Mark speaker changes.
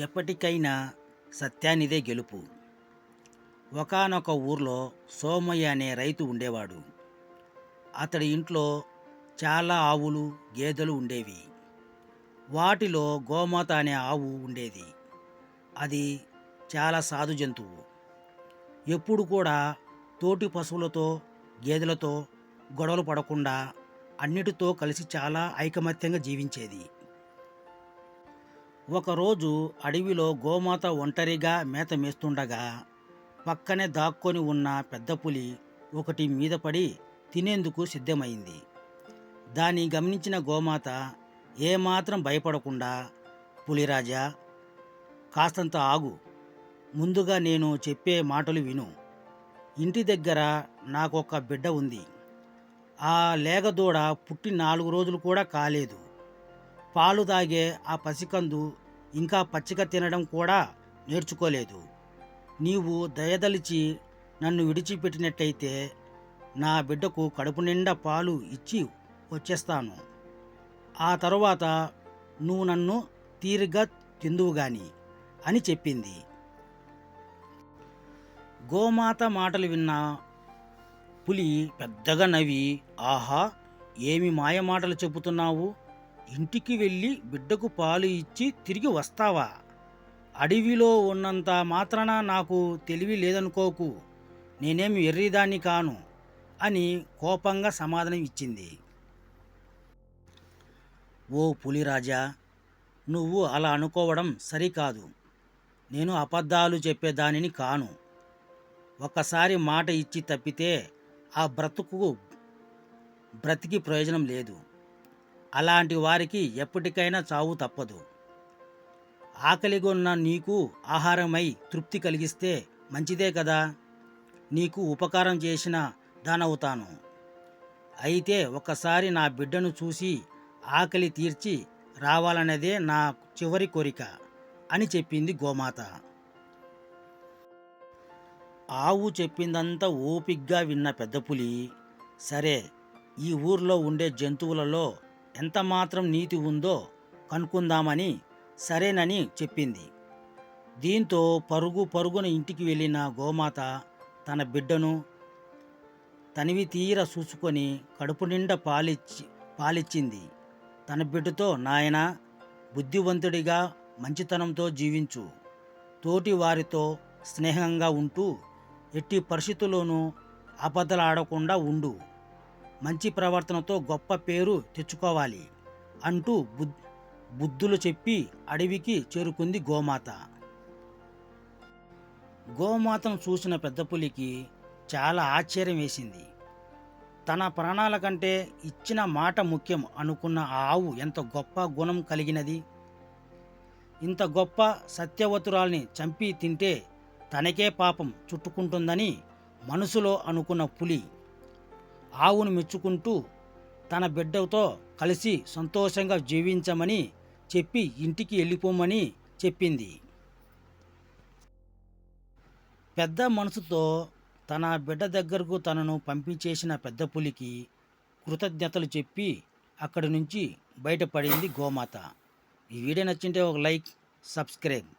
Speaker 1: ఎప్పటికైనా సత్యానిదే గెలుపు. ఒకానొక ఊర్లో సోమయ్య అనే రైతు ఉండేవాడు. అతడి ఇంట్లో చాలా ఆవులు, గేదెలు ఉండేవి. వాటిలో గోమాత అనే ఆవు ఉండేది. అది చాలా సాధు జంతువు. ఎప్పుడు కూడా తోటి పశువులతో, గేదెలతో గొడవలు పడకుండా అన్నిటితో కలిసి చాలా ఐకమత్యంగా జీవించేది. ఒకరోజు అడవిలో గోమాత ఒంటరిగా మేత మేస్తుండగా పక్కనే దాక్కొని ఉన్న పెద్ద పులి ఒకటి మీద పడి తినేందుకు సిద్ధమైంది. దాన్ని గమనించిన గోమాత ఏమాత్రం భయపడకుండా, పులిరాజా, కాస్తంత ఆగు, ముందుగా నేను చెప్పే మాటలు విను. ఇంటి దగ్గర నాకొక బిడ్డ ఉంది. ఆ లేగదూడ పుట్టి 4 రోజులు కూడా కాలేదు. పాలు తాగే ఆ పసికందు ఇంకా పచ్చిక తినడం కూడా నేర్చుకోలేదు. నీవు దయదలిచి నన్ను విడిచిపెట్టినట్టయితే నా బిడ్డకు కడుపు నిండా పాలు ఇచ్చి వచ్చేస్తాను. ఆ తరువాత నువ్వు నన్ను తీరిగ్గా తిందువు గాని అని చెప్పింది. గోమాత మాటలు విన్న పులి పెద్దగా నవ్వి, ఆహా, ఏమి మాయ మాటలు చెబుతున్నావు? ఇంటికి వెళ్ళి బిడ్డకు పాలు ఇచ్చి తిరిగి వస్తావా? అడవిలో ఉన్నంత మాత్రాన నాకు తెలివి లేదనుకోకు. నేనేమి ఎర్రిదాన్ని కాను అని కోపంగా సమాధానం ఇచ్చింది. ఓ పులిరాజా, నువ్వు అలా అనుకోవడం సరికాదు. నేను అబద్ధాలు చెప్పేదానిని కాను. ఒక్కసారి మాట ఇచ్చి తప్పితే ఆ బ్రతికి ప్రయోజనం లేదు. అలాంటి వారికి ఎప్పటికైనా చావు తప్పదు. ఆకలిగొన్న నీకు ఆహారమై తృప్తి కలిగిస్తే మంచిదే కదా. నీకు ఉపకారం చేసిన దానవుతాను. అయితే ఒక్కసారి నా బిడ్డను చూసి ఆకలి తీర్చి రావాలన్నదే నా చివరి కోరిక అని చెప్పింది గోమాత. ఆవు చెప్పిందంతా ఓపిగ్గా విన్న పెద్ద పులి, సరే, ఈ ఊర్లో ఉండే జంతువులలో ఎంత మాత్రం నీతి ఉందో కనుక్కుందామని సరేనని చెప్పింది. దీంతో పరుగున ఇంటికి వెళ్ళిన గోమాత తన బిడ్డను తనివి తీర చూసుకొని కడుపు నిండా పాలిచ్చింది. తన బిడ్డతో, నాయనా, బుద్ధివంతుడిగా మంచితనంతో జీవించు. తోటి వారితో స్నేహంగా ఉంటూ ఎట్టి పరిస్థితుల్లోనూ అబద్ధాలాడకుండా ఉండు. మంచి ప్రవర్తనతో గొప్ప పేరు తెచ్చుకోవాలి అంటూ బుద్ధులు చెప్పి అడవికి చేరుకుంది గోమాత. గోమాతను చూసిన పెద్ద పులికి చాలా ఆశ్చర్యం వేసింది. తన ప్రాణాల కంటే ఇచ్చిన మాట ముఖ్యం అనుకున్న ఆ ఆవు ఎంత గొప్ప గుణం కలిగినది. ఇంత గొప్ప సత్యవతురాల్ని చంపి తింటే తనకే పాపం చుట్టుకుంటుందని మనసులో అనుకున్న పులి ఆవును మెచ్చుకుంటూ తన బిడ్డతో కలిసి సంతోషంగా జీవించమని చెప్పి ఇంటికి వెళ్ళిపోమని చెప్పింది. పెద్ద మనసుతో తన బిడ్డ దగ్గరకు తనను పంపించేసిన పెద్ద పులికి కృతజ్ఞతలు చెప్పి అక్కడి నుంచి బయటపడింది గోమాత. ఈ వీడియో నచ్చింటే ఒక లైక్, సబ్స్క్రైబ్.